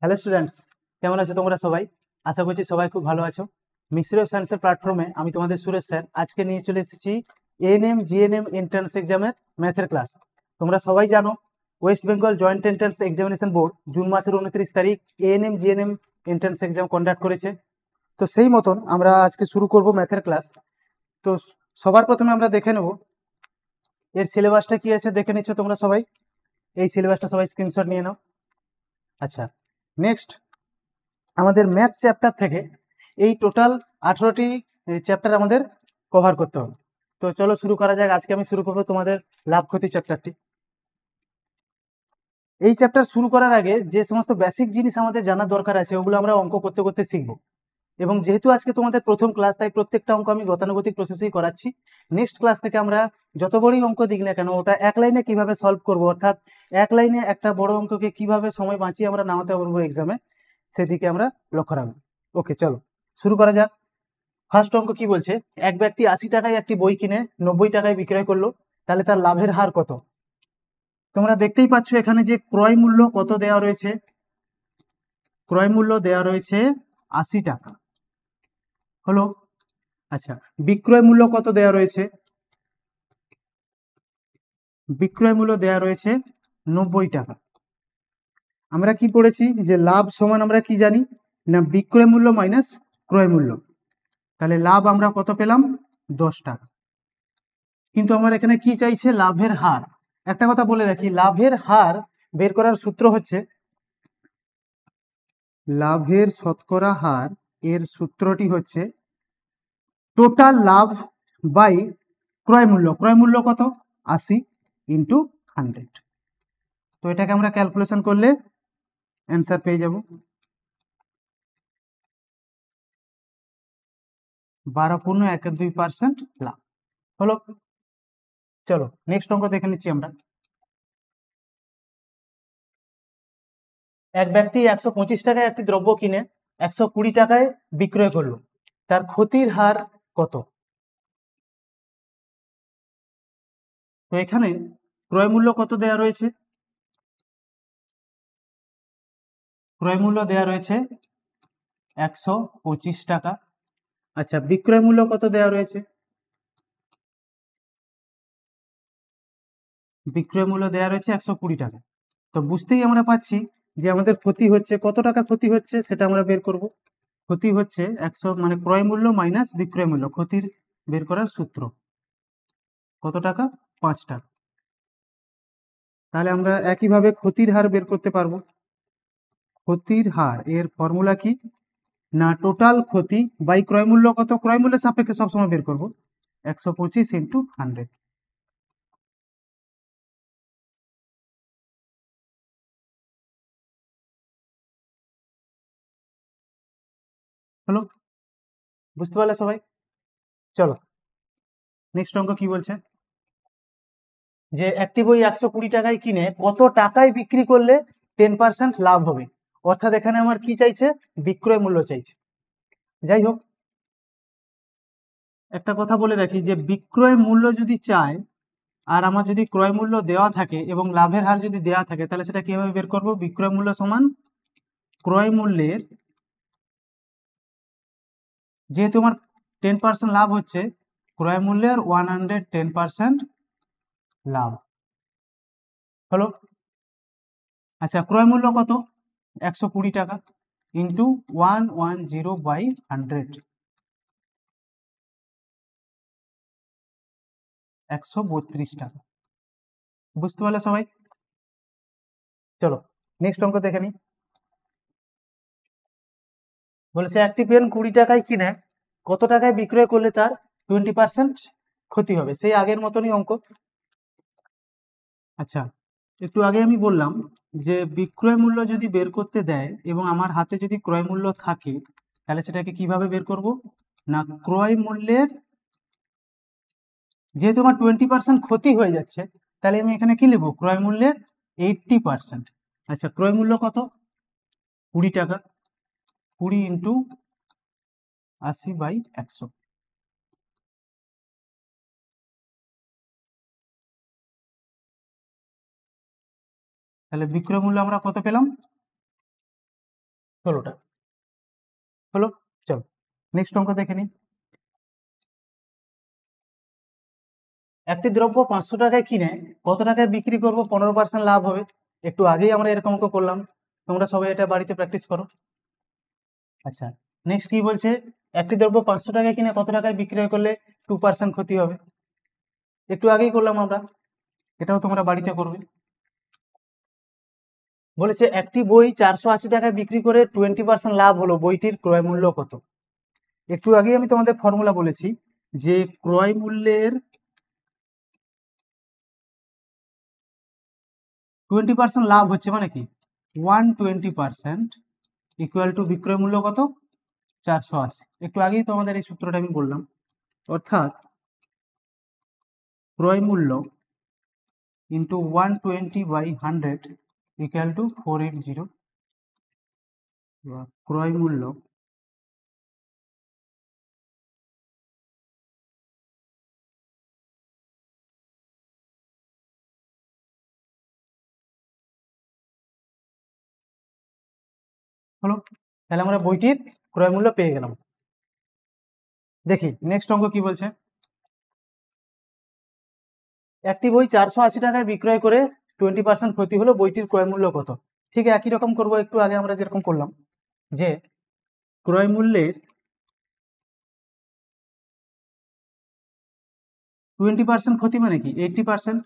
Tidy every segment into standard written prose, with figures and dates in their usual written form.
Hello students, কেমন আছো তোমরা সবাই? আশা করছি সবাই খুব ভালো আছো। মিস্ট্রি অফ সায়েন্সের প্ল্যাটফর্মে আমি তোমাদের সুরেশ স্যার আজকে নিয়ে চলে এসেছি এএনএম জিএনএম এন্ট্রান্স এক্সামের ম্যাথের ক্লাস। তোমরা সবাই জানো West Bengal joint entrance examination board June মাসের 29 তারিখ ANM GNM entrance exam conduct করেছে। তো সেই মতন আমরা আজকে শুরু করব ম্যাথের ক্লাস। তো সবার প্রথমে আমরা দেখে নেব এর সিলেবাসটা কি আছে। দেখে নিচ্ছ তোমরা সবাই, এই সিলেবাসটা সবাই স্ক্রিনশট নিয়ে নাও। আচ্ছা, নেক্সট আমাদের ম্যাথ চ্যাপ্টার থেকে এই টোটাল 18টি চ্যাপ্টার আমাদের কভার করতে হবে। তো চলো শুরু করা যাক। আজকে আমি শুরু করবো তোমাদের লাভ ক্ষতি চ্যাপ্টারটি। এই চ্যাপ্টার শুরু করার আগে যে সমস্ত বেসিক জিনিস আমাদের জানার দরকার আছে ওগুলো আমরা অঙ্ক করতে করতে শিখবো। এবং যেহেতু আজকে তোমাদের প্রথম ক্লাস, তাই প্রত্যেকটা অঙ্ক আমি গতানুগতিক প্রসেসেই করাচ্ছি। নেক্সট ক্লাস থেকে আমরা যত বড়ই অঙ্ক দিক না কেন ওটা এক লাইনে কিভাবে সলভ করব, অর্থাৎ এক লাইনে একটা বড় অঙ্ককে কিভাবে সময় বাঁচিয়ে আমরা নামাতে পারবো এক্সামে, সেদিকে আমরা লক্ষ্য রাখবো। ওকে, চলো শুরু করা যাক। ফার্স্ট অঙ্ক কি বলছে, এক ব্যক্তি 80 টাকায় একটি বই কিনে 90 টাকায় বিক্রয় করলো, তাহলে তার লাভের হার কত? তোমরা দেখতেই পাচ্ছ এখানে যে ক্রয় মূল্য কত দেওয়া রয়েছে। ক্রয় মূল্য দেওয়া রয়েছে 80 টাকা, হলো। আচ্ছা, বিক্রয় মূল্য কত দেওয়া রয়েছে? বিক্রয় মূল্য দেওয়া রয়েছে 90 টাকা। আমরা কি পড়েছি যে লাভ সমান আমরা কি জানি না, বিক্রয় মূল্য মাইনাস ক্রয় মূল্য। তাহলে লাভ আমরা কত পেলাম? 10 টাকা। কিন্তু আমার এখানে কি চাইছে? লাভের হার। একটা কথা বলে রাখি, লাভের হার বের করার সূত্র হচ্ছে লাভের শতকরা হার। এর সূত্রটি হচ্ছে টোটাল লাভ বাই ক্রয় মূল্য। ক্রয় মূল্য কত? 80 ইন্টু 100। তো এটাকে আমরা ক্যালকুলেশন করলে অ্যান্সার পেয়ে যাব 12.12% লাভ, হলো। চলো নেক্সট অঙ্ক দেখে নিচ্ছি আমরা। এক ব্যক্তি 125 টাকায় একটি দ্রব্য কিনে 120 টাকায় বিক্রয় করলো, তার ক্ষতির হার কত? তো এখানে ক্রয় মূল্য কত দেয়া রয়েছে? ক্রয় মূল্য দেয়া রয়েছে 125 টাকা। আচ্ছা, বিক্রয় মূল্য কত দেয়া রয়েছে? বিক্রয় মূল্য দেয়া রয়েছে 120 টাকা। তো বুঝতেই আমরা পাচ্ছি যে আমাদের ক্ষতি হচ্ছে কত টাকা। ক্ষতি হচ্ছে সেটা আমরা বের করব। ক্ষতি হচ্ছে 100, মানে ক্রয় মূল্য মাইনাস বিক্রয় মূল্য। ক্ষতির বের করার সূত্র কত টাকা? 5 টাকা। তাহলে আমরা একইভাবে ক্ষতির হার বের করতে পারবো। ক্ষতির হার এর ফর্মুলা কি না, টোটাল ক্ষতি বাই ক্রয় মূল্য কত? ক্রয় মূল্যের সাপেক্ষে সবসময় বের করবো 125 ইন্টু 100। হলো, বুঝতে পারলে সবাই? চলো নেক্সট অঙ্ক কি বলছে, যে একটি বই 120 টাকায় কিনে কত টাকায় বিক্রি করলে 10% লাভ হবে। অর্থাৎ এখানে আমার কি চাইছে? বিক্রয় মূল্য চাইছে। যাই হোক, একটা কথা বলে রাখি যে বিক্রয় মূল্য যদি চায় আর আমার যদি ক্রয় মূল্য দেওয়া থাকে এবং লাভের হার যদি দেওয়া থাকে, তাহলে সেটা কিভাবে বের করব? বিক্রয় মূল্য সমান ক্রয় মূল্যের, যেহেতু আমার 10% লাভ হচ্ছে, ক্রয় মূল্যের 110% লাভ, হলো। আচ্ছা, ক্রয় মূল্য কত? 120 টাকা ইন্টু 110/100, 132 টাকা। বুঝতে পারলে সবাই? চলো নেক্সট অঙ্ক দেখে নিই। বলেছে একটি পেন 20 টাকায় কিনে কত টাকায় বিক্রয় করলে তার 20% ক্ষতি হবে। সেই আগের মতনই অঙ্ক। আচ্ছা, একটু আগে আমি বললাম যে বিক্রয় মূল্য যদি বের করতে দেয় এবং আমার হাতে যদি ক্রয় মূল্য থাকে, তাহলে সেটাকে কিভাবে বের করব না, ক্রয় মূল্যের, যেহেতু আমার 20% ক্ষতি হয়ে যাচ্ছে, তাহলে আমি এখানে কি লিখবো? ক্রয় মূল্যের 80%। আচ্ছা, ক্রয় মূল্য কত? 20 টাকা। 20 ইন্টু 80/100। তাহলে বিক্রয় মূল্য আমরা কত পেলাম? 16টা হলো। চলো নেক্সট অঙ্ক দেখে নিই। একটি দ্রব্য 500 টাকায় কিনে কত টাকায় বিক্রি করব 15% লাভ হবে। একটু আগেই আমরা এরকম অঙ্ক করলাম, তোমরা সবাই এটা বাড়িতে প্র্যাকটিস করো। আচ্ছা, নেক্সট কি বলছে, একটি দ্রব্য 500 টাকায় কিনে কত টাকায় বিক্রয় করলে 2% ক্ষতি হবে। একটু আগেই করলাম আমরা, এটাও তোমরা বাড়িতে করবে। বলেছে একটি বই 480 টাকায় বিক্রি করে 20% লাভ হলো, বইটির ক্রয় মূল্য কত। একটু আগেই আমি তোমাদের ফর্মুলা বলেছি যে ক্রয় মূল্যের 20% লাভ হচ্ছে মানে কি 120% ইকুয়াল টু বিক্রয় মূল্য কত 480। একটু আগেই তো আমাদের এই সূত্রটা আমি বললাম, অর্থাৎ ক্রয় মূল্য ইন্টু 120/100 ইকুয়াল টু 480। ক্রয় মূল্য হলো, তাহলে আমরা বইটির ক্রয় মূল্য পেয়ে গেলাম। দেখি নেক্সট অঙ্ক কি বলছে। একটি বই 480 টাকায় বিক্রয় করে 20% ক্ষতি হলো, বইটির ক্রয় মূল্য কত। ঠিক একই রকম করব, একটু আগে আমরা যেরকম করলাম যে ক্রয় মূল্যের 20% ক্ষতি মানে কি 80%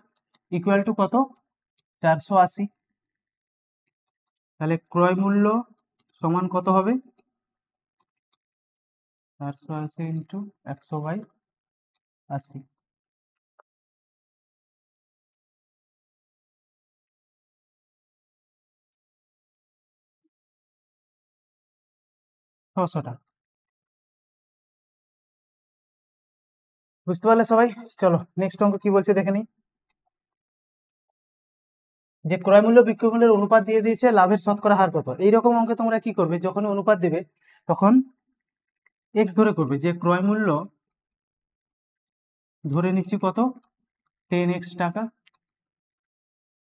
ইকুয়াল টু কত 480। তাহলে ক্রয় মূল্য সমান কত হবে 480 ইন্টু 100/80। 600 টাকা। বুঝতে পারলে সবাই? চলো নেক্সট অঙ্ক কি বলছে দেখে নিই। যে ক্রয় মূল্য বিক্রয় মূল্যের অনুপাত দিয়ে দিয়েছে, লাভের শতকরা হার কত। এইরকম অঙ্কে তোমরা কি করবে, যখন অনুপাত দেবে তখন এক্স ধরে করবে, যে ক্রয় মূল্য ধরে নিচ্ছি কত 10x টাকা।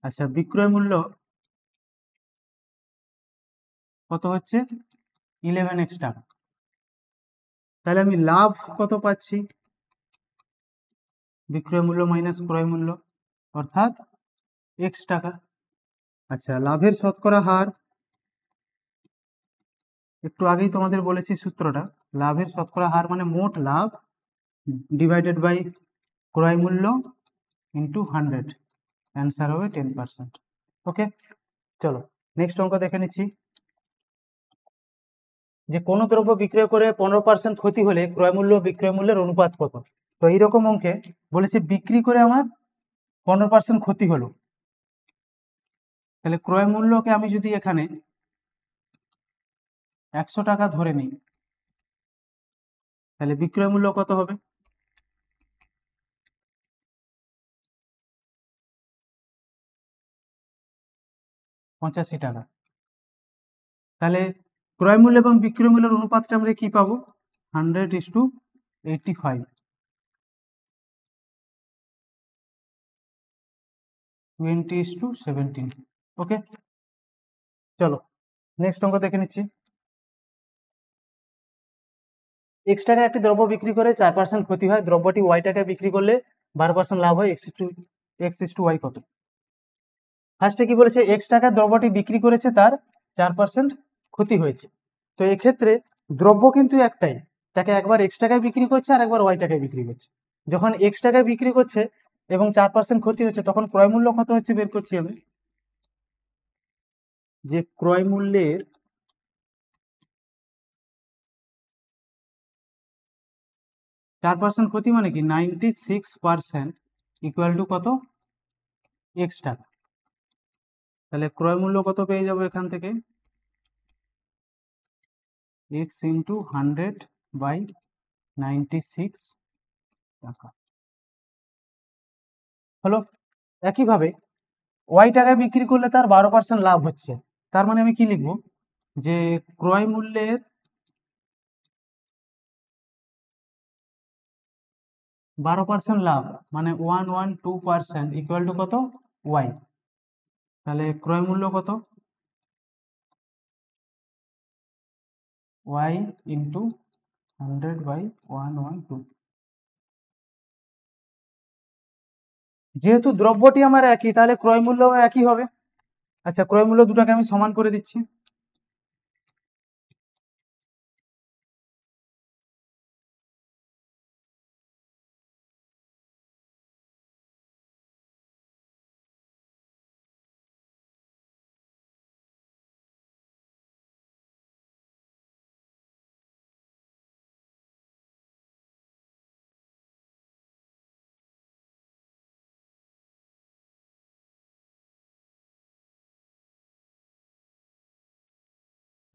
আচ্ছা, বিক্রয় মূল্য কত হচ্ছে 11x টাকা। তাহলে আমি লাভ কত পাচ্ছি, বিক্রয় মূল্য মাইনাস ক্রয় মূল্য, অর্থাৎ x টাকা। আচ্ছা, লাভের শতকরা হার একটু আগেই তোমাদের বলেছি সূত্রটা, লাভের শতকরা হার মানে মোট লাভ ডিভাইডেড বাই ক্রয় মূল্য ইন্টু 100, অ্যান্সার হবে 10%। ওকে, চলো নেক্সট অঙ্ক দেখে নিচ্ছি। যে কোনো দ্রব্য বিক্রয় করে 15% ক্ষতি হলে ক্রয় মূল্য বিক্রয় মূল্যের অনুপাত কত। তো এইরকম অঙ্কে বলেছে বিক্রি করে আমার 15% ক্ষতি হলো, তাহলে ক্রয় মূল্যকে আমি যদি এখানে 100 টাকা ধরে নিই, তাহলে বিক্রয় মূল্য কত হবে 85 টাকা। তাহলে ক্রয় মূল্য এবং বিক্রয় মূল্যের অনুপাতটা আমরা কি পাবো 100:85, 20:17। ওকে, চলো নেক্সট অঙ্ক দেখে নিচ্ছি। এক্স টাকায় একটি দ্রব্য বিক্রি করে 4% ক্ষতি হয়, দ্রব্যটি ওয়াই টাকায় বিক্রি করলে 12% লাভ হয়, x:y কত। ফার্স্টে কি বলেছে, এক্স টাকার দ্রব্যটি বিক্রি করেছে, তার 4% ক্ষতি হয়েছে। তো এক্ষেত্রে দ্রব্য কিন্তু একটাই, তাকে একবার এক্স টাকায় বিক্রি করছে আর একবার ওয়াই টাকায় বিক্রি করছে। যখন এক্স টাকায় বিক্রি করছে এবং 4% ক্ষতি হচ্ছে, তখন ক্রয় মূল্য কত হচ্ছে বের করছি আমি, যে ক্রয় মূল্যের 4% ক্ষতি মানে কি 96% ইকুয়াল টু কত এক্স টাকা। তাহলে ক্রয় মূল্য কত পেয়ে যাবো এখান থেকে, এক্স ইন্টু 100/96 টাকা হলো। একইভাবে ওয়াই টাকায় বিক্রি করলে তার 12% লাভ হচ্ছে, তার মানে আমি কি লিখবো, যে ক্রয় মূল্যের 12% লাভ মানে 112% ইকুয়াল টু কত ওয়াই। তাহলে ক্রয় মূল্য কত y ইন্টু 100/112। যেহেতু দ্রব্যটি আমার একই, তাহলে ক্রয় মূল্য একই হবে। আচ্ছা, ক্রয় মূল্য দুটাকে আমি সমান করে দিচ্ছি।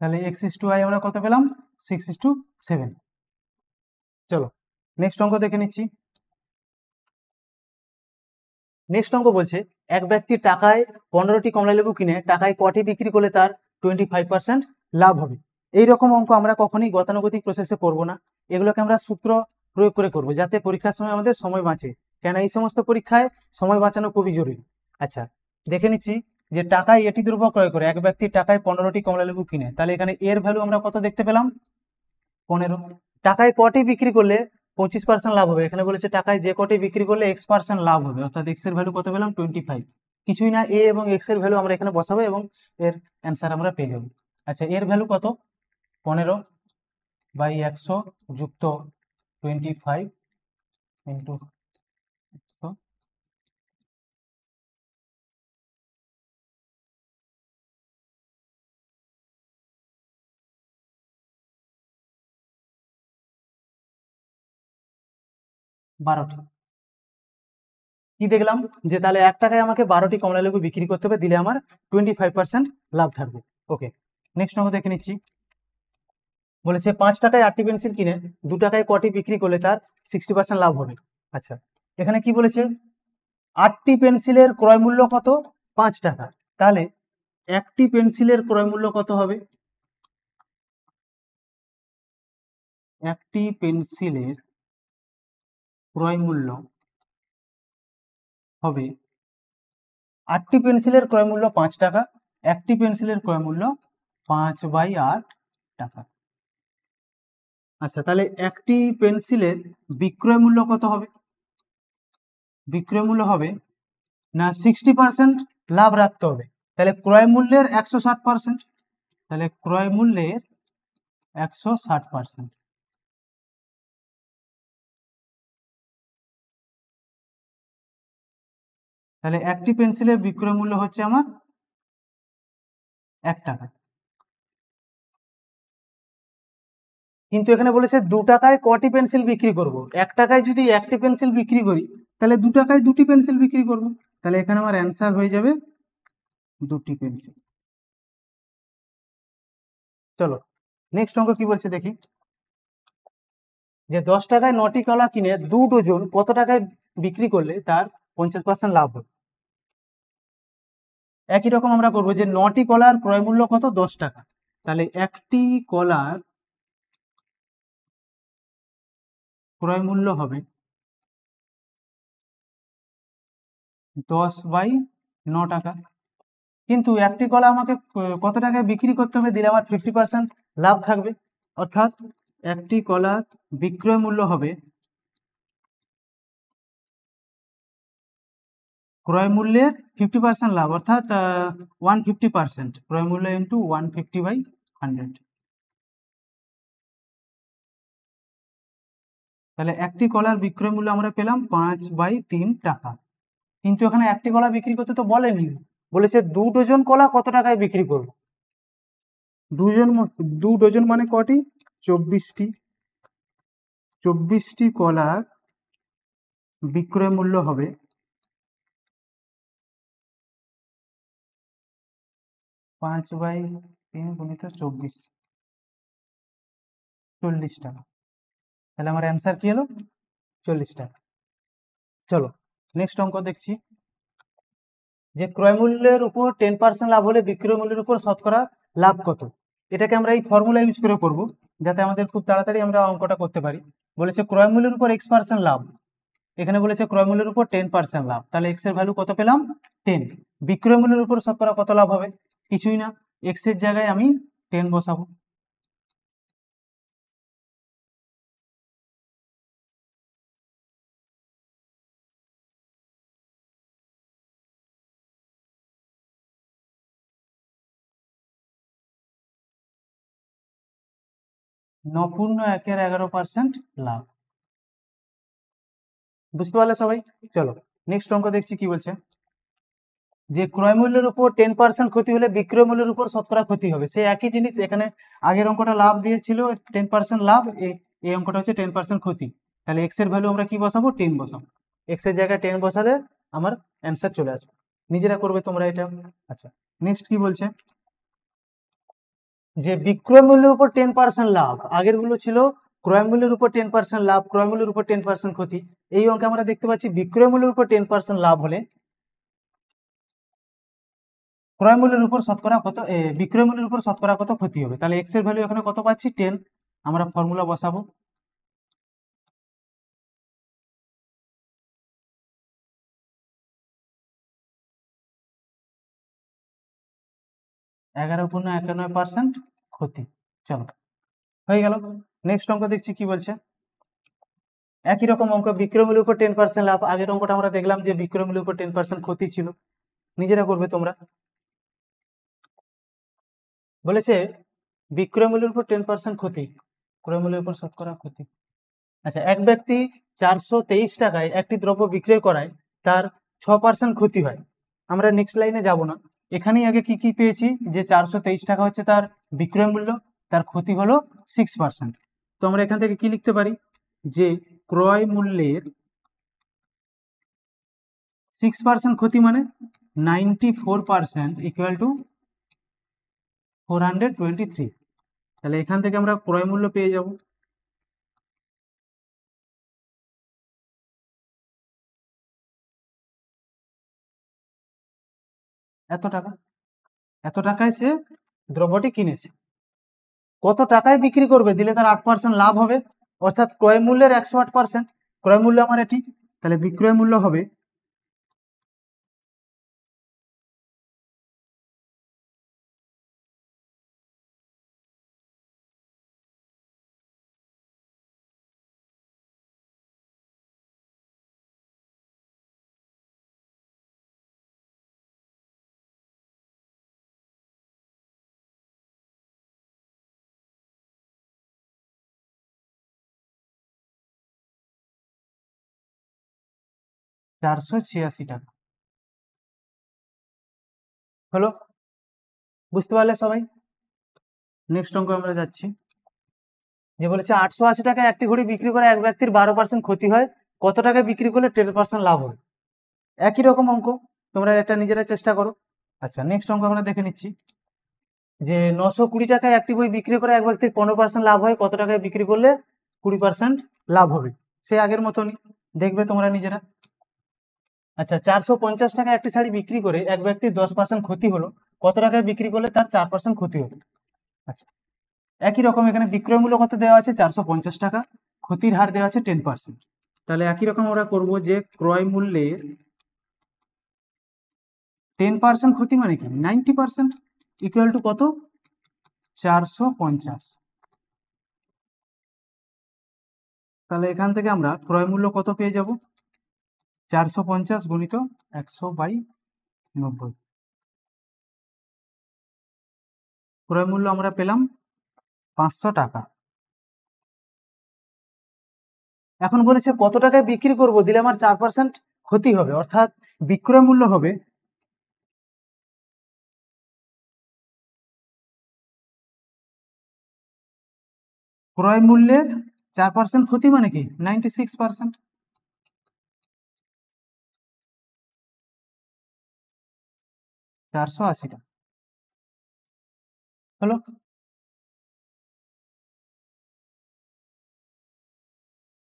তাহলে x/y আমরা কত পেলাম? 6/7। চলো নেক্সট অঙ্ক দেখে নিচ্ছি। নেক্সট অঙ্ক বলছে এক ব্যক্তি টাকায় 15টি কমলালেবু কিনে টাকায় কটি বিক্রি করলে তার 25% লাভ হবে। এইরকম অঙ্ক আমরা কখনোই গতানুগতিক প্রসেসে করব না, এগুলোকে আমরা সূত্র প্রয়োগ করে করব, যাতে পরীক্ষার সময় আমাদের সময় বাঁচে। কেন এই সমস্ত পরীক্ষায় সময় বাঁচানো খুবই জরুরি। আচ্ছা, দেখে নিচ্ছি যে টাকায় এটি দ্রব্য ক্রয় করে এক ব্যক্তি টাকায় 15টি কমলালেবু কিনে, তাহলে এখানে এর ভ্যালু আমরা কত দেখতে পেলাম? 15। টাকায় কটি বিক্রি করলে 25% লাভ হবে? এখানে বলেছে টাকায় যে কটি বিক্রি করলে x% লাভ হবে, অর্থাৎ x এর ভ্যালু কত পেলাম? 25। কিছুই না, a এবং x এর ভ্যালু আমরা এখানে বসাবো এবং এর অ্যান্সার আমরা পেয়ে যাবো। আচ্ছা, এর ভ্যালু কত? 15/100 যুক্ত 25 ইন্টু 100। বারোটি। কি দেখলাম? যে তাহলে 1 টাকায় আমাকে 12টি কমলালেবু বিক্রি করতে হবে, দিলে আমার 25% লাভ থাকবে। ওকে, নেক্সট অঙ্ক দেখে নিচ্ছি। বলেছে 5 টাকায় 8টি পেন্সিল কিনে 2 টাকায় কটি বিক্রি করলে তার 60% লাভ হবে। আচ্ছা, এখানে কি বলেছে? 8টি পেন্সিলের ক্রয় মূল্য কত? 5 টাকা। তাহলে একটি পেন্সিলের ক্রয় মূল্য কত হবে? একটি পেন্সিলের ক্রয় মূল্য হবে, 8টি পেন্সিলের ক্রয় মূল্য 5 টাকা, একটি পেন্সিলের ক্রয় মূল্য 5/8 টাকা। আচ্ছা, তাহলে একটি পেন্সিলের বিক্রয় মূল্য কত হবে? বিক্রয় মূল্য হবে না 60% লাভ রাখতে হবে, তাহলে ক্রয় মূল্যের 160%। তাহলে ক্রয় মূল্যের 160%। তাহলে একটি পেন্সিলের বিক্রয় মূল্য হচ্ছে আমার 1 টাকা। কিন্তু এখানে বলেছে 2 টাকায় কটি পেন্সিল বিক্রি করব। 1 টাকায় যদি একটি পেন্সিল বিক্রি করি, তাহলে 2 টাকায় 2টি পেন্সিল বিক্রি করব। তাহলে এখানে আমার অ্যান্সার হয়ে যাবে 2টি পেন্সিল। চলো নেক্সট অঙ্ক কি বলছে দেখি। যে 10 টাকায় 9টি কলা কিনে 2 ডজন কত টাকায় বিক্রি করলে তার 50% লাভ হবে। একই রকম আমরা করবো যে 9টি কলার ক্রয় মূল্য কত? 10 টাকা। তাহলে একটি কলার ক্রয় মূল্য হবে 10/9 টাকা। কিন্তু একটি কলা আমাকে কত টাকায় বিক্রি করতে হবে, দিলে আমার 50% লাভ থাকবে। অর্থাৎ একটি কলার বিক্রয় মূল্য হবে ক্রয় মূল্যের 50% লাভ, অর্থাৎ 150%। ক্রয় মূল্য ইন্টু 150/100। তাহলে একটি কলার বিক্রয় মূল্য আমরা পেলাম 5/3 টাকা। কিন্তু এখানে একটি কলা বিক্রি করতে তো বলেনি, বলেছে 2 ডজন কলা কত টাকায় বিক্রি করব। 2 ডজন মানে কটি? 24টি। 24টি কলার বিক্রয় মূল্য হবে 5/3 গুণিত 24, 40 টাকা। তাহলে আমার অ্যান্সার কি হলো? 40 টাকা। চলো নেক্সট অঙ্ক দেখছি। যে ক্রয় মূল্যের উপর 10% লাভ হলে বিক্রয় মূল্যের উপর শতকরা লাভ কত? এটাকে আমরা এই ফর্মুলা ইউজ করে করব, যাতে আমাদের খুব তাড়াতাড়ি আমরা অঙ্কটা করতে পারি। বলেছে ক্রয় মূল্যের উপর x% লাভ, এখানে বলেছে ক্রয় মূল্যের উপর 10% লাভ, তাহলে x এর ভ্যালু কত পেলাম? 10। বিক্রয় মূল্যের উপর শতকরা কত লাভ হবে? কিছুই না, x এর জায়গায় আমি 10 বসাবো। 9.1 লাভ। বুঝতে পারলে সবাই? চলো নেক্সট অঙ্ক দেখছি কি বলছে, যে ক্রয় মূল্যের উপর 10% ক্ষতি হলে বিক্রয় মূল্যের উপর শতকরা ক্ষতি হবে। সেই একই জিনিস এখানে, আগের অঙ্কটা লাভ দিয়েছিল 10% লাভ, এই অঙ্কটা হচ্ছে 10% ক্ষতি। তাহলে এক্স এর ভ্যালু আমরা কি বসাবো? 10 বসাবো। এক্স এর জায়গায় 10 বসালে আমার অ্যান্সার চলে আসবে। নিজেরা করবে তোমরা এটা। আচ্ছা নেক্সট কি বলছে, যে বিক্রয় মূল্যের উপর 10% লাভ, আগের গুলো ছিল ক্রয় মূল্যের উপর 10% লাভ, ক্রয় মূল্যের উপর 10% ক্ষতি। এই অঙ্কে আমরা দেখতে পাচ্ছি বিক্রয় মূল্যের উপর 10% লাভ হলে ক্রয় মূল্যের উপর শতকরা কত, বিক্রয় মূল্যের উপর শতকরা কত ক্ষতি হবে। তাহলে এক্স এর ভ্যালু এখানে কত পাচ্ছি? 10। আমরা ফর্মুলা বসাবো, এগারো পূর্ণ 91% ক্ষতি। চলো হয়ে গেল। নেক্সট অঙ্ক দেখছি কি বলছে, একই রকম অঙ্ক, বিক্রয় মূল্যের উপর 10% লাভ। আগের অঙ্কটা আমরা দেখলাম যে বিক্রয় মূল্যের উপর 10% ক্ষতি ছিল। নিজেরা করবে তোমরা। বলেছে বিক্রয় মূল্যের উপর 10% ক্ষতি, ক্রয় মূল্যের উপর শতকরা ক্ষতি। আচ্ছা, এক ব্যক্তি 423 টাকায় একটি দ্রব্য বিক্রয় করায় তার 6% ক্ষতি হয়। আমরা নেক্সট লাইনে যাব না, এখানেই আগে কি কি পেয়েছি, যে 423 টাকা হচ্ছে তার বিক্রয় মূল্য, তার ক্ষতি হলো 6%। তো আমরা এখান থেকে কি লিখতে পারি, যে ক্রয় মূল্যের 6% ক্ষতি মানে 94% ইকুয়াল টু 423। তাহলে এখান থেকে আমরা ক্রয় মূল্য পেয়ে যাব এত টাকা। এত টাকায় সে দ্রব্যটি কিনেছে। কত টাকায় বিক্রি করবে দিলে তার 8% লাভ হবে, অর্থাৎ ক্রয় মূল্যের 108%। ক্রয় মূল্য আমার এটি, তাহলে বিক্রয় মূল্য হবে 486 টাকা। হলো? বুঝতে পারলে সবাই? নেক্সট অঙ্ক আমরা যাচ্ছি, যে বলেছে 880 টাকায় একটি ঘড়ি বিক্রি করে এক ব্যক্তির 12% ক্ষতি হয়, কত টাকায় বিক্রি করলে 10% লাভ হবে। একই রকম অঙ্ক, তোমরা এটা নিজেরা চেষ্টা করো। আচ্ছা নেক্সট অঙ্ক আমরা দেখে নিচ্ছি, যে 920 টাকায় একটি বই বিক্রি করে এক ব্যক্তির 15% লাভ হয়, কত টাকায় বিক্রি করলে 20% লাভ হবে। সে আগের মতনই, দেখবে তোমরা নিজেরা। আচ্ছা 450 টাকায় একটি শাড়ি বিক্রি করে এক ব্যক্তির 10% ক্ষতি হলো, কত টাকায় বিক্রি করলে তার 4% ক্ষতি হবে। আচ্ছা একই রকম এখানে বিক্রয় মূল্য কত দেওয়া আছে? 450 টাকা, ক্ষতির হার দেওয়া আছে 10%। তাহলে একই রকম আমরা করব, যে ক্রয় মূল্যের 10% ক্ষতি মানে কি 90% ইকুয়াল টু কত? 450। তাহলে এখান থেকে আমরা ক্রয় মূল্য কত পেয়ে যাব? 450 গুণিত 100/90। ক্রয় মূল্য আমরা পেলাম 500 টাকা। এখন বলেছে কত টাকায় বিক্রি করব দিলে আমার 4% ক্ষতি হবে, অর্থাৎ বিক্রয় মূল্য হবে ক্রয় মূল্যের 4% ক্ষতি মানে কি 96%। 480 টাকা। হলো?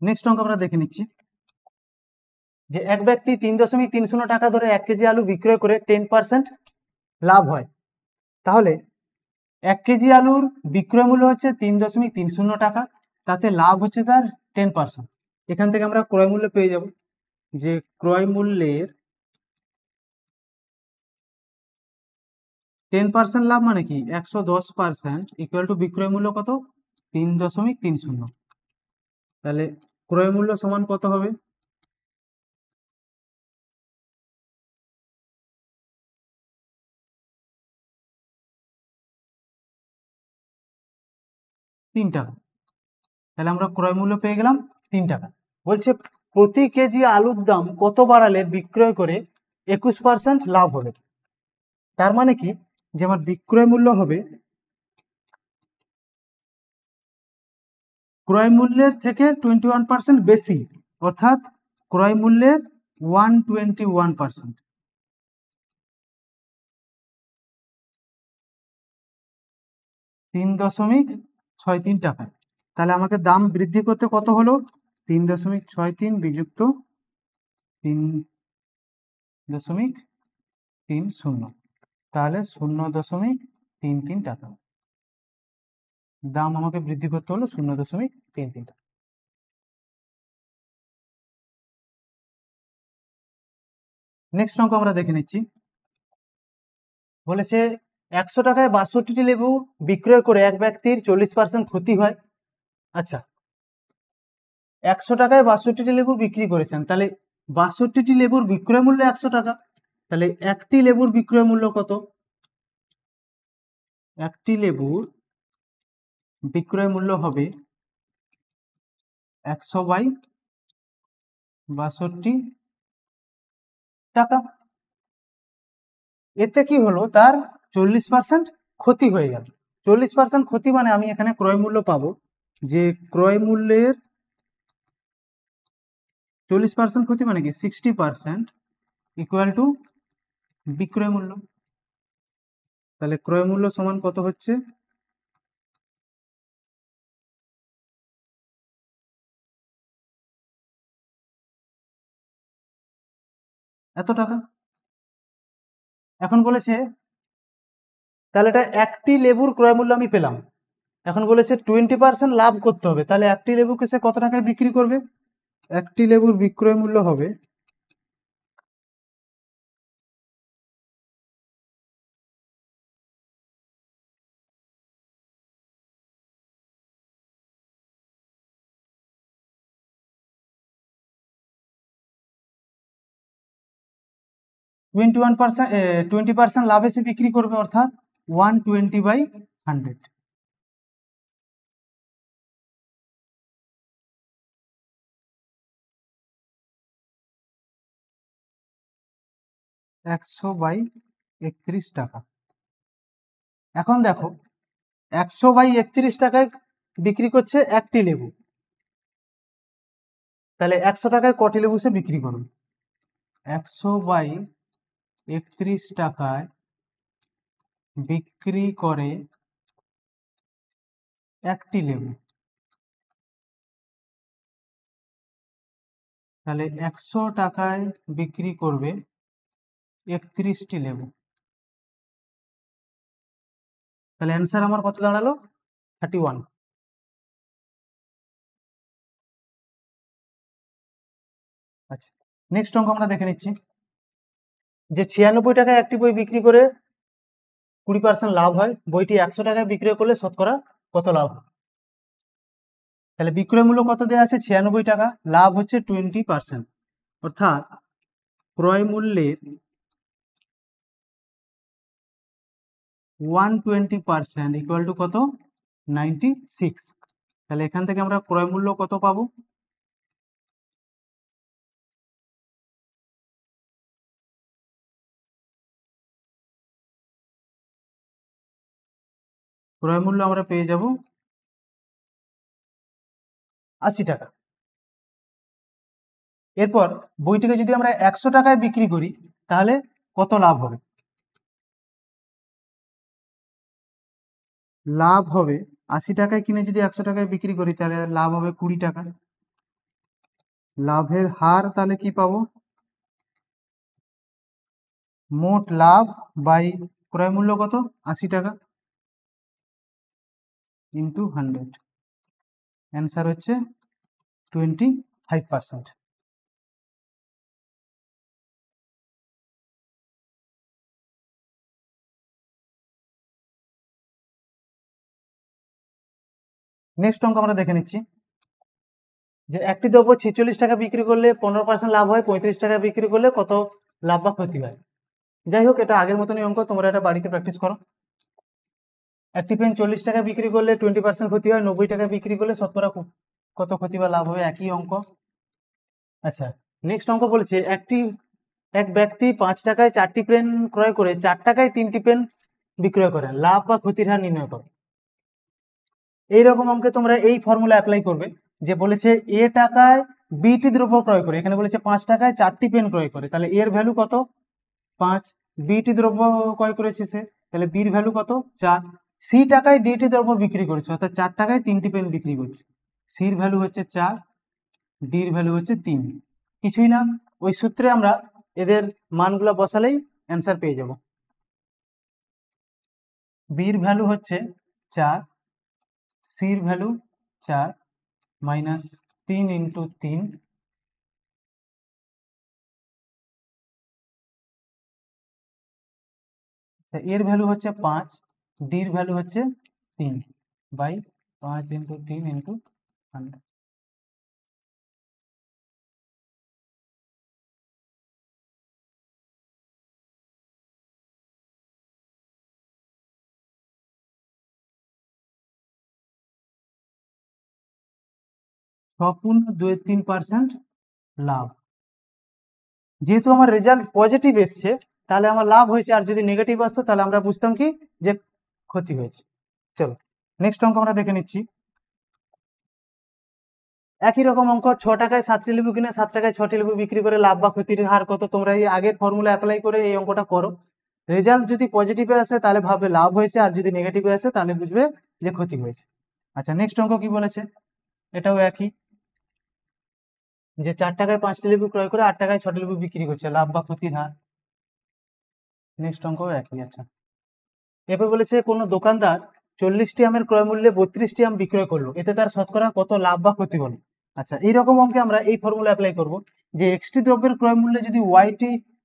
নেক্সট অঙ্ক আমরা দেখে নিচ্ছি, যে এক ব্যক্তি 3.30 টাকা ধরে 1 কেজি আলু বিক্রয় করে 10% লাভ হয়। তাহলে 1 কেজি আলুর বিক্রয় মূল্য হচ্ছে 3.30 টাকা, তাতে লাভ হচ্ছে তার 10%। এখান থেকে আমরা ক্রয় মূল্য পেয়ে যাব, যে ক্রয় মূল্যের 10% লাভ মানে কি 110% ইকুয়াল টু বিক্রয় মূল্য কত? 3.30। তাহলে ক্রয় মূল্য সমান কত হবে? 3 টাকা। তাহলে আমরা ক্রয় মূল্য পেয়ে গেলাম 3 টাকা। বলছে প্রতি কেজি আলুর দাম কত বাড়ালে বিক্রয় করে 21% লাভ হবে। তার মানে কি, যে আমার বিক্রয় মূল্য হবে ক্রয় মূল্যের থেকে 21% বেশি, অর্থাৎ ক্রয় মূল্যের 121%। 3.63 টাকা। তাহলে আমাকে দাম বৃদ্ধি করতে কত হলো? 3.63 বিযুক্ত 3.30, তাহলে 0.33 টাকা দাম আমাকে বৃদ্ধি করতে হলো 0.33 টাকা। নেক্সট অঙ্ক আমরা দেখে নিচ্ছি। বলেছে 100 টাকায় 62টি লেবু বিক্রয় করে এক ব্যক্তির 40% ক্ষতি হয়। আচ্ছা, 100 টাকায় 62টি লেবু বিক্রি করেছেন, তাহলে 62টি লেবুর বিক্রয় মূল্য 100 টাকা। তাহলে একটি লেবুর বিক্রয় মূল্য কত? একটি লেবুর বিক্রয় মূল্য হবে 100/62 টাকা। এতে কি হলো, তার 40% ক্ষতি হয়ে গেল। 40% ক্ষতি মানে আমি এখানে ক্রয় মূল্য পাবো, যে ক্রয় মূল্যের 40% ক্ষতি মানে কি 60% ইকুয়াল টু বিক্রয় মূল্য। তাহলে ক্রয় মূল্য সমান কত হচ্ছে? এত টাকা। এখন বলেছে, তাহলে এটা একটি লেবুর ক্রয় মূল্য আমি পেলাম। এখন বলেছে 20% লাভ করতে হবে, তাহলে একটি লেবুকে সে কত টাকায় বিক্রি করবে? একটি লেবুর বিক্রয় মূল্য হবে টোয়েন্টি 20% লাভে সে বিক্রি করবে, অর্থাৎ 120/100। একশো বাই 31 টাকা। এখন দেখো, 100/31 টাকায় বিক্রি করছে একটি লেবু, তাহলে 100 টাকায় কটি লেবু সে বিক্রি করবে? 100/31 টাকায় বিক্রি করে একটি লেবু, তাহলে 100 টাকায় বিক্রি করবে 31টি লেবু। তাহলে অ্যান্সার আমার কত দাঁড়ালো? 31। আচ্ছা, নেক্সট অঙ্ক আমরা দেখে নিচ্ছি। যে 96 টাকায় একটি বই বিক্রি করে 20% লাভ হয়, বইটি 100 টাকায় বিক্রয় করলে শতকরা কত লাভ হয়? তাহলে বিক্রয় মূল্য কত দেওয়া আছে? 96 টাকা, লাভ হচ্ছে 20%, অর্থাৎ ক্রয় মূল্যের 120% ইকুয়াল টু কত? 96। তাহলে এখান থেকে আমরা ক্রয় মূল্য কত পাবো? ক্রয় মূল্য আমরা পেয়ে যাব 80 টাকা। এরপর বইটিকে যদি আমরা 100 টাকায় বিক্রি করি, তাহলে কত লাভ হবে? লাভ হবে 80 টাকায় কিনে যদি 100 টাকায় বিক্রি করি, তাহলে লাভ হবে 20 টাকা। লাভের হার তাহলে কি পাবো? মোট লাভ বাই ক্রয় মূল্য কত? 80 টাকা ইন্টু 100, অ্যান্সার হচ্ছে 25%। নেক্সট অঙ্ক আমরা দেখে নিচ্ছি। যে একটি দ্রব্য 46 টাকা বিক্রি করলে 15% লাভ হয়, 35 টাকা বিক্রি করলে কত লাভ বা ক্ষতি হয়? যাই হোক, এটা আগের মতনই অঙ্ক, তোমরা এটা বাড়িতে প্র্যাকটিস করো। একটি পেন 40 টাকা বিক্রি করলে 20% ক্ষতি হয়, 90 টাকা বিক্রি করলে শতকরা কত ক্ষতি বা লাভ হবে, একই অঙ্ক। আচ্ছা, নেক্সট অঙ্ক বলেছে এক ব্যক্তি 5 টাকায় 4টি পেন ক্রয় করে 4 টাকায় 3টি পেন বিক্রয় করেন, লাভ বা ক্ষতির হার নির্ণয় করো। এইরকম অঙ্কে তোমরা এই ফর্মুলা অ্যাপ্লাই করবে, যে বলেছে এ টাকায় বিটি দ্রব্য ক্রয় করে, এখানে বলেছে 5 টাকায় 4টি পেন ক্রয় করে, তাহলে এর ভ্যালু কত, 5। বিটি দ্রব্য ক্রয় করেছে সে, তাহলে বির ভ্যালু কত, 4। সি টাকায় ডিটি দ্রব্য বিক্রি করেছে, অর্থাৎ 4 টাকায় 3টি পেন বিক্রি করছে, সির ভ্যালু হচ্ছে 4, ডির ভ্যালু হচ্ছে 3। কিছুই না, ওই সূত্রে আমরা এদের মানগুলো বসালেই অ্যান্সার পেয়ে যাব। বির ভ্যালু হচ্ছে 4, সির ভ্যালু 4 মাইনাস 3 ইন্টু 3, এর ভ্যালু হচ্ছে 5, ডির ভ্যালু হচ্ছে 3 বাই 5 ইন্টু 3 ইন্টু 100। সম্পূর্ণ 2-3% লাভ। যেহেতু আমার রেজাল্ট পজিটিভ এসছে তাহলে আমার লাভ হয়েছে, আর যদি নেগেটিভ আসতো তাহলে আমরা বুঝতাম কি যে ক্ষতি হয়েছে। চলো নেক্সট অঙ্ক আমরা দেখে নিচ্ছি। একই রকম অঙ্ক, 6 টাকায় 7টি লেবু কিনে 7 টাকায় 6টি লেবু বিক্রি করে লাভ বা ক্ষতির হার কত। তোমরা এই আগের ফর্মুলা অ্যাপ্লাই করে এই অঙ্কটা করো। রেজাল্ট যদি পজিটিভে আসে তাহলে ভাববে লাভ হয়েছে, আর যদি নেগেটিভে আসে তাহলে বুঝবে যে ক্ষতি হয়েছে। আচ্ছা, নেক্সট অঙ্ক কি বলেছে, এটাও একই, যে 4 টাকায় 5টি লেবু ক্রয় করে 8 টাকায় 6টি লেবু বিক্রি করছে, লাভ বা ক্ষতির হার। নেক্সট অঙ্কও একই। আচ্ছা, এরপর বলেছে কোনো দোকানদার 40টি আমের ক্রয় মূল্যে 32টি আম বিক্রয় করলো, এতে তার শতকরা কত লাভ বা ক্ষতি হলো। আচ্ছা, এইরকম অঙ্কে আমরা এই ফর্মুলা অ্যাপ্লাই করব, যে এক্সটি দ্রব্যের ক্রয় মূল্য যদি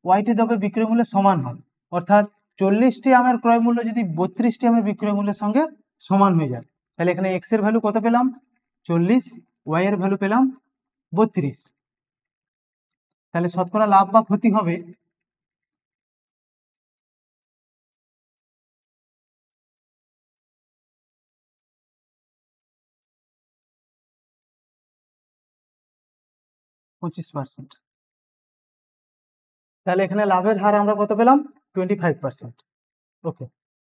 ওয়াইটি দ্রব্যের বিক্রয় মূল্যের সমান হয়, অর্থাৎ 40টি আমের ক্রয় মূল্য যদি 32টি আমের বিক্রয় মূল্যের সঙ্গে সমান হয়ে যায়, তাহলে এখানে এক্স এর ভ্যালু কত পেলাম, 40, ওয়াই এর ভ্যালু পেলাম 32, তাহলে শতকরা লাভ বা ক্ষতি হবে 25%। তাহলে এখানে লাভের হার আমরা কত পেলাম, 25%। ওকে,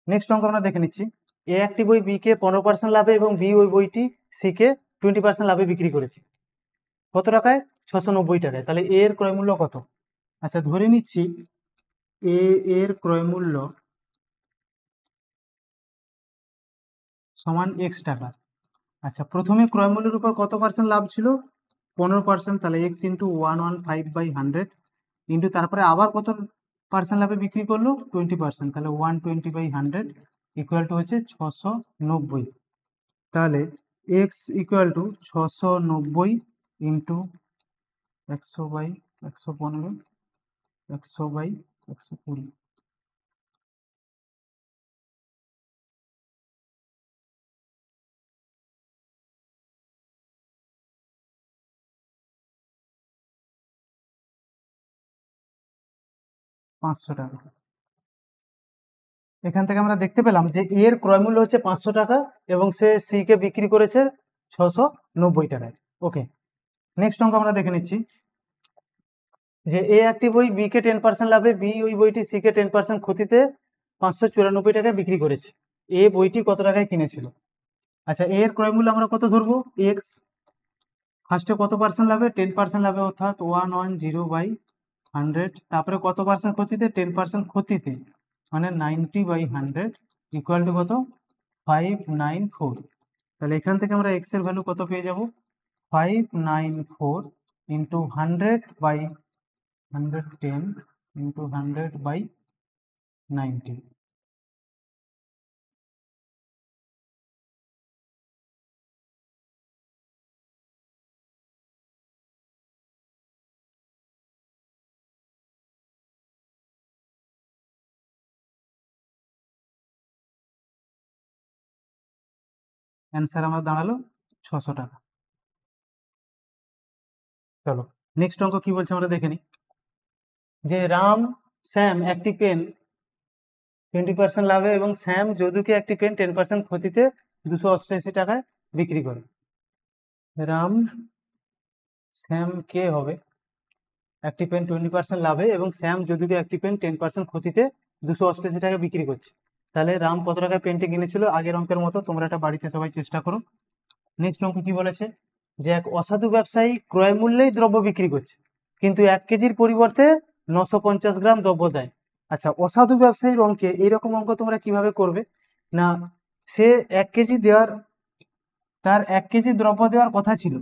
নেক্সট অঙ্ক আমরা দেখে নিচ্ছি। এ একটি বই বি কে 15% লাভে এবং বি ওই বইটি সি কে 20% লাভে বিক্রি করেছে, কত টাকায়, 690 টাকায়। তাহলে এ এর ক্রয় মূল্য কত। আচ্ছা, ধরে নিচ্ছি এ এর ক্রয় মূল্য সমান এক্স টাকা। আচ্ছা, প্রথমে ক্রয় মূল্যের উপর কত পার্সেন্ট লাভ ছিল, 15%, তাহলে এক্স ইন্টু 115/100 ইন্টু তারপরে আবার কত পার্সেন্ট লাভে বিক্রি করলো, 20%, তাহলে 120/100 ইকুয়াল টু হচ্ছে 690। তাহলে এক্স ইকুয়াল টু 690 ইন্টু 100/115, 100/120। $500। এখান থেকে আমরা দেখতে পেলাম যে এর ক্রয় মূল্য হচ্ছে 500 টাকা এবং সে সি কে বিক্রি করেছে 690 টাকায়। ওকে, নেক্সট অঙ্ক আমরা দেখে নিচ্ছি, যে এ একটি বই বি কে 10% লাভে, বি ওই বইটি সি কে 10% ক্ষতিতে 594 টাকায় বিক্রি করেছে, এ বইটি কত টাকায় কিনেছিল। আচ্ছা, এর ক্রয় মূল্য আমরা কত ধরবো, এক্স, ফার্স্টে কত পার্সেন্ট লাভে, 10% লাভে, অর্থাৎ 110/100, তারপরে কত পার্সেন্ট ক্ষতিতে, 10% ক্ষতিতে, মানে 90/100 ইকুয়াল টু কত, 594। তাহলে এখান থেকে আমরা এক্স এর ভ্যালু কত পেয়ে যাব, 594 ইন্টু 100/110 ইন্টু 100/90। অ্যান্সার আমার দাঁড়ালো 600 টাকা। চলো নেক্সট অঙ্ক কি বলছে আমরা দেখে নিই, যে রাম শ্যাম একটি পেন 20% লাভে এবং শ্যাম যদুকে একটি পেন 10% ক্ষতিতে 288 টাকায় বিক্রি করে। রাম শ্যাম কে হবে একটি পেন 20% লাভে এবং শ্যাম যদুকে একটি পেন 10% ক্ষতিতে 288 টাকায় বিক্রি করছে। তাহলে রাম কত টাকায় পেনটি কিনেছিল? আগের অঙ্কের মতো তোমরা এটা বাড়িতে সবাই চেষ্টা করো। নেক্সট অঙ্ক কি বলেছে, যে এক অসাধু ব্যবসায়ী ক্রয় মূল্যেই দ্রব্য বিক্রি করছে, কিন্তু 1 কেজির পরিবর্তে 950 গ্রাম দ্রব্য দেয়। আচ্ছা, অসাধু ব্যবসায়ীর অঙ্কে এইরকম অঙ্ক তোমরা কিভাবে করবে না, সে 1 কেজি দেওয়ার, তার 1 কেজি দ্রব্য দেওয়ার কথা ছিল,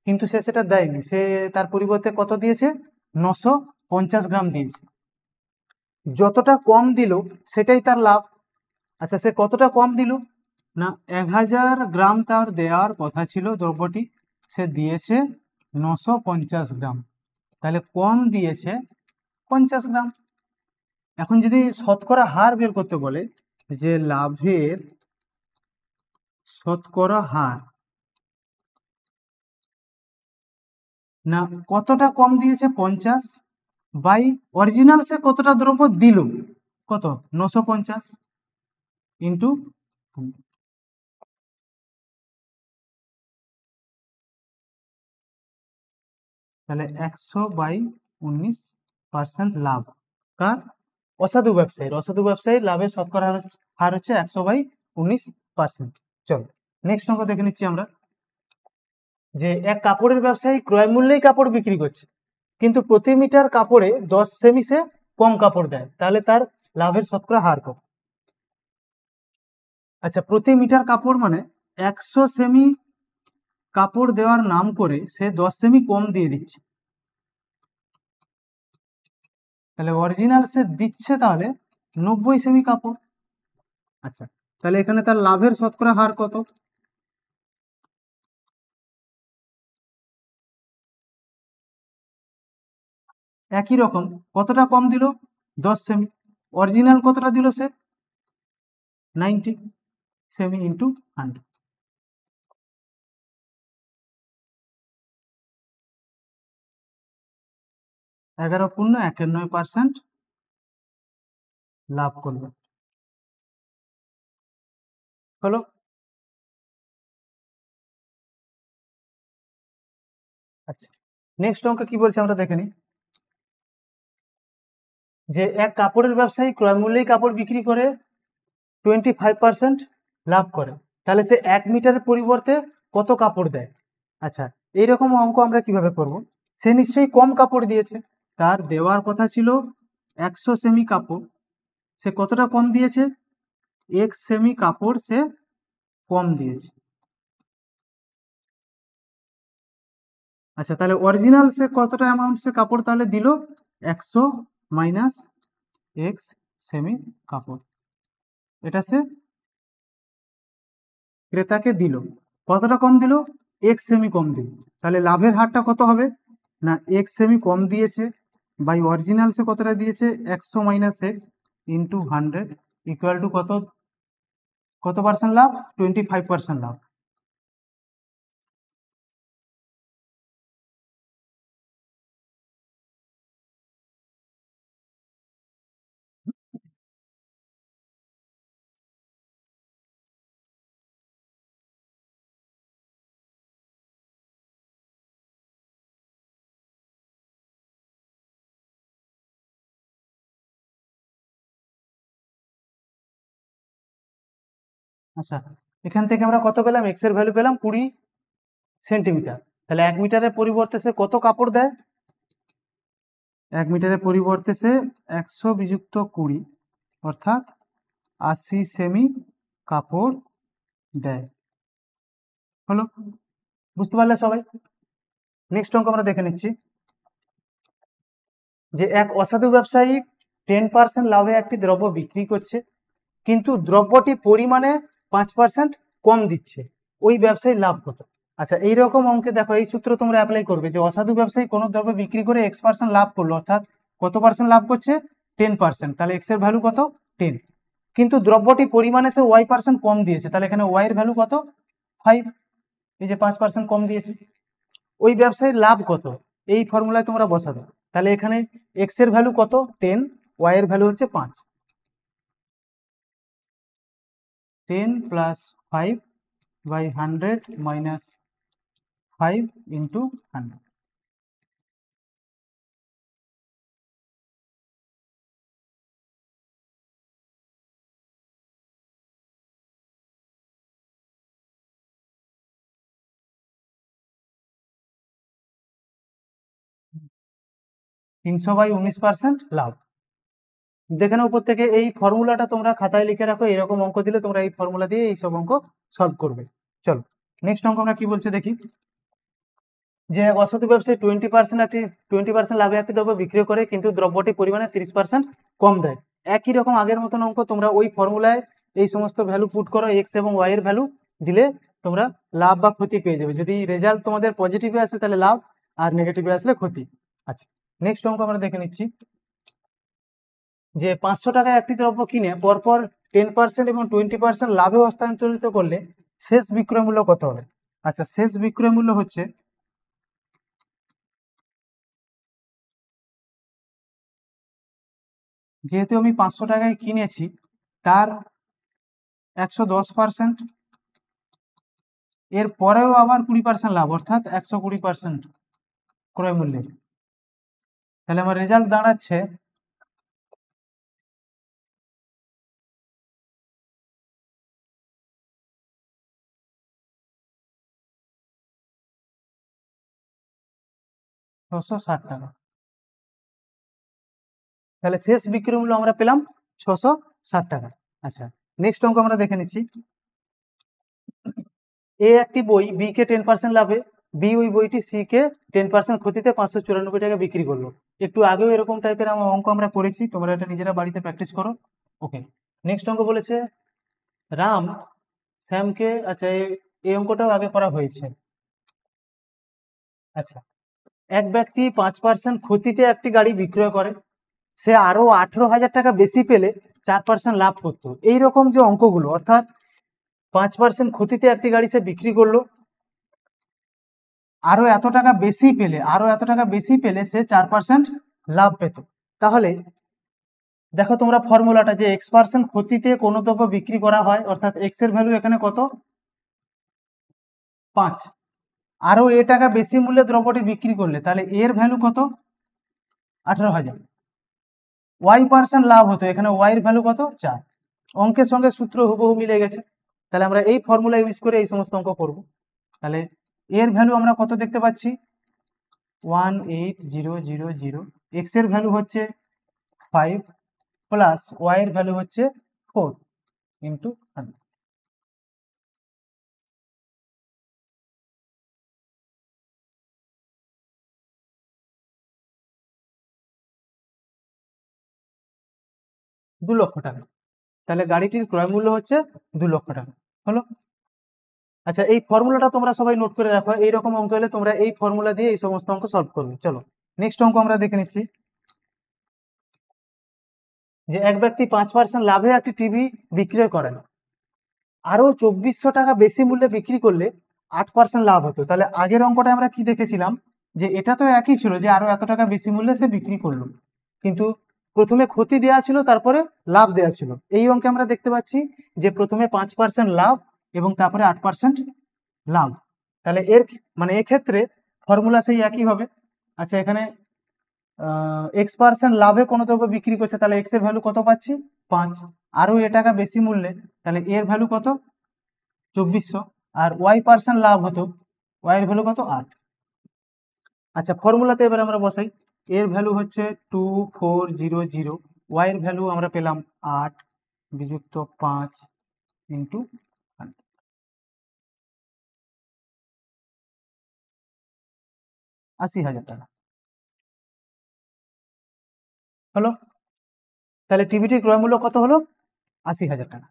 কিন্তু সে সেটা দেয়নি, সে তার পরিবর্তে কত দিয়েছে? 950 গ্রাম দিয়েছে। যতটা কম দিল সেটাই তার লাভ। আচ্ছা, সে কতটা কম দিল না, 1000 গ্রাম তার দেওয়ার কথা ছিল দ্রব্যটি, সে দিয়েছে 950 গ্রাম, তাহলে কম দিয়েছে 50 গ্রাম। এখন যদি শতকরা হার বের করতে বলে, যে লাভের শতকরা হার, না কতটা কম দিয়েছে 50 বাই অরিজিনাল সে কতটা দ্রব্য দিল, কত? 950 ইন্টু, তাহলে 100/19% লাভ কার? অসাধু ব্যবসায়ীর। অসাধু ব্যবসায়ীর লাভের শতকরা হার হচ্ছে 100/19%। চলো নেক্সট অঙ্ক দেখে নিচ্ছি আমরা, যে এক কাপড়ের ব্যবসায়ী ক্রয় মূল্যেই কাপড় বিক্রি করছে, কিন্তু প্রতি মিটার কাপড়ে 10 সেমি সে কম কাপড় দেয়, তাহলে তার লাভের শতকরা হার কত? আচ্ছা, প্রতি মিটার কাপড় মানে 100 সেমি কাপড় দেওয়ার নাম করে সে 10 সেমি কম দিয়ে দিচ্ছে, তাহলে অরিজিনাল সে দিচ্ছে তাহলে 90 সেমি কাপড়। আচ্ছা, তাহলে এখানে তার লাভের শতকরা হার কত? একই রকম, কতটা কম দিল? 10 সেমি। অরিজিনাল কতটা দিল সে? 90 সেমি ইন্টু 100, 11.91% লাভ করবে। হলো। আচ্ছা, নেক্সট অঙ্ক কি বলছে আমরা দেখে নিই, যে এক কাপড়ের ব্যবসায়ী ক্রয় মূল্যেই কাপড় বিক্রি করে 25% লাভ করে, তাহলে সে 1 মিটারের পরিবর্তে কত কাপড় দেয়? আচ্ছা, এইরকম অঙ্ক আমরা কিভাবে করব, সে নিশ্চয়ই কম কাপড় দিয়েছে, তার দেওয়ার কথা ছিল 100 সেমি কাপড়, সে কতটা কম দিয়েছে? 1 সেমি কাপড় সে কম দিয়েছে। আচ্ছা, তাহলে অরিজিনাল সে কতটা অ্যামাউন্ট সে কাপড় তাহলে দিল? 100 মাইনাস x সেমি কাপড়, এটা সে ক্রেতাকে দিল। কতটা কম দিল? 1 সেমি কম দিল, তাহলে লাভের হারটা কত হবে না, 1 সেমি কম দিয়েছে বাই অরিজিনাল সে কতটা দিয়েছে? 100 minus x into 100 equal to কত? কত পার্সেন্ট লাভ? 25% লাভ। আচ্ছা, এখান থেকে আমরা কত পেলাম? x এর ভ্যালু পেলাম 20 সেন্টিমিটার, তাহলে 1 মিটারের পরিবর্তে সে কত কাপড় দেয়? 1 মিটারের পরিবর্তে সে 100 বিযুক্ত 20 অর্থাৎ 80 সেমি কাপড় দেয়। হলো, বুঝতে পারলে সবাই? নেক্সট অঙ্ক আমরা দেখে নিচ্ছি, যে এক অসাধু ব্যবসায়ী 10% লাভে একটি দ্রব্য বিক্রি করছে, কিন্তু দ্রব্যটি পরিমাণে 5% কম দিচ্ছে, ওই ব্যবসায়ীর লাভ কত? আচ্ছা, এইরকম অঙ্কে দেখো এই সূত্র তোমরা অ্যাপ্লাই করবে, যে অসাধু ব্যবসায়ী কোনো দ্রব্য বিক্রি করে x% লাভ করলো, অর্থাৎ কত পার্সেন্ট লাভ করছে? 10%, তাহলে x এর ভ্যালু কত? 10, কিন্তু দ্রব্যটি পরিমাণে সে y% কম দিয়েছে, তাহলে এখানে y এর ভ্যালু কত? 5, এই যে 5% কম দিয়েছে, ওই ব্যবসায়ীর লাভ কত? এই ফর্মুলায় তোমরা বসাবে, তাহলে এখানে x এর ভ্যালু কত? 10, y এর ভ্যালু হচ্ছে 5। 10 প্লাস 5 বাই 100 মাইনাস 5 ইন্টু 100। তিনশো বাই 19% লাভ। দেখে নাও উপর থেকে, এই ফর্মুলাটা তোমরা খাতায় লিখে রাখো, এরকম অঙ্ক দিলে তোমরা এই ফর্মুলা দিয়ে এইসব অঙ্ক সলভ করবে। চলো নেক্সট অঙ্ক আমরা কি বলছে দেখি। যে অসাধু ব্যবসায়ী 20% লাভে একটি দ্রব্য বিক্রি করে, কিন্তু দ্রব্যটি পরিমাণে 30% কম দেয়। একই রকম আগের মতন অঙ্ক, তোমরা ওই ফর্মুলায় এই সমস্ত ভ্যালু পুট করো, এক্স এবং ওয়াই এর ভ্যালু দিলে তোমরা লাভ বা ক্ষতি পেয়ে যাবে। যদি রেজাল্ট তোমাদের পজিটিভে আসে তাহলে লাভ, আর নেগেটিভে আসলে ক্ষতি। আচ্ছা নেক্সট অঙ্ক আমরা দেখে নিচ্ছি। যে 500 টাকায় একটি দ্রব্য কিনে পরপর 10% এবং 20% লাভে হস্তান্তরিত করলে শেষ বিক্রয় মূল্য কত হবে? আচ্ছা শেষ বিক্রয় মূল্য হচ্ছে, যেহেতু আমি 500 টাকায় কিনেছি, তার 110%, এর পরেও আবার 20% লাভ, অর্থাৎ 120% ক্রয় মূল্যে। তাহলে আমার রেজাল্ট দাঁড়াচ্ছে 660 টাকা। তাহলে শেষ বিক্রয় মূল্য আমরা পেলাম 660 টাকা। আচ্ছা নেক্সট অঙ্ক আমরা দেখে নিচ্ছি। এ একটি বই বি কে 10% লাভে, বি ওই বইটি সি কে 10% ক্ষতিতে 594 টাকা বিক্রি করলো। একটু আগেও এরকম টাইপের অঙ্ক আমরা করেছি, তোমরা এটা নিজেরা বাড়িতে প্র্যাকটিস করো। ওকে নেক্সট অঙ্ক বলেছে রাম শ্যামকে, আচ্ছা এই অঙ্কটাও আগে করা হয়েছে। আচ্ছা এক ব্যক্তি 5% ক্ষতিতে একটি গাড়ি বিক্রয় করে, সে আরো 18,000 টাকা বেশি পেলে 4% লাভ করতো। এইরকম যে অঙ্কগুলো, অর্থাৎ 5% ক্ষতিতে একটি গাড়ি সে বিক্রি করলো, আরো এত টাকা বেশি পেলে সে 4% লাভ পেত। তাহলে দেখো তোমরা ফর্মুলাটা, যে x% ক্ষতিতে কোনো দ্রব্য বিক্রি করা হয়, অর্থাৎ এক্স এর ভ্যালু এখানে কত 5, আরো এ টাকা বেশি মূল্যে দ্রব্যটি বিক্রি করলে তাহলে এর ভ্যালু কত 18,000, y% লাভ হতো, এখানে y এর ভ্যালু কত 4। অঙ্কের সঙ্গে সূত্র হুবহু মিলে গেছে। তাহলে আমরা এই ফর্মুলা ইউজ করে এই সমস্ত অঙ্ক করব। তাহলে এর ভ্যালু আমরা কত দেখতে পাচ্ছি 18000, এক্স এর ভ্যালু হচ্ছে 5 প্লাস ওয়াই এর ভ্যালু হচ্ছে 4 ইন্টু 100। দু লক্ষ টাকা। তাহলে গাড়িটির ক্রয় মূল্য হচ্ছে 2 লক্ষ টাকা হলো। আচ্ছা এই ফর্মুলাটা তোমরা সবাই নোট করে রাখো, এইরকম অঙ্ক হলে তোমরা এই ফর্মুলা দিয়ে এই সমস্ত অঙ্ক সলভ করবে। চলো নেক্সট অঙ্ক আমরা দেখে নিচ্ছি। যে এক ব্যক্তি 5% লাভে একটি টিভি বিক্রয় করেন, আরো 2400 টাকা বেশি মূল্যে বিক্রি করলে 8% লাভ হতো। তাহলে আগের অঙ্কটা আমরা কি দেখেছিলাম, যে এটা তো একই ছিল, যে আরো এত টাকা বেশি মূল্যে সে বিক্রি করলো, কিন্তু প্রথমে ক্ষতি দেওয়া ছিল তারপরে লাভ দেওয়া ছিল। এই অঙ্কে আমরা দেখতে পাচ্ছি যে প্রথমে 5% লাভ এবং তারপরে 8% লাভ। তাহলে মানে এক্ষেত্রে ফর্মুলা সেই একই হবে। আচ্ছা এখানে x% লাভে কোনো দ্রব্য বিক্রি করছে, তাহলে x এর ভ্যালু কত পাচ্ছি 5, আরো এ টাকা বেশি মূল্যে, তাহলে এর ভ্যালু কত 2400, আর y% লাভ হতো, y এর ভ্যালু কত 8। আচ্ছা ফর্মুলাতে এবার আমরা বসাই, এর ভ্যালু হচ্ছে 2400, y এর ভ্যালু আমরা পেলাম 8 বিযুক্ত 5 ইন্টু 80,000 টাকা হলো। তাহলে টিভিটির ক্রয় মূল্য কত হলো 80,000 টাকা।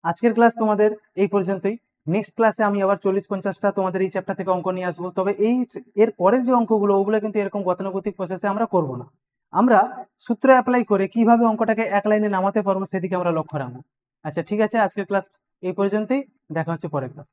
আজকের ক্লাস তোমাদের এই পর্যন্তই। নেক্সট ক্লাসে আমি আবার 40-50টা তোমাদের এই চ্যাপ্টার থেকে অঙ্ক নিয়ে আসবো। তবে এর পরের যে অঙ্কগুলো, ওগুলো কিন্তু এরকম গতানুগতিক প্রসেসে আমরা করব না, আমরা সূত্র অ্যাপ্লাই করে কিভাবে অঙ্কটাকে এক লাইনে নামাতে পারবো সেদিকে আমরা লক্ষ্য রাখবো। আচ্ছা ঠিক আছে, আজকের ক্লাস এই পর্যন্তই, দেখা হচ্ছে পরের ক্লাস।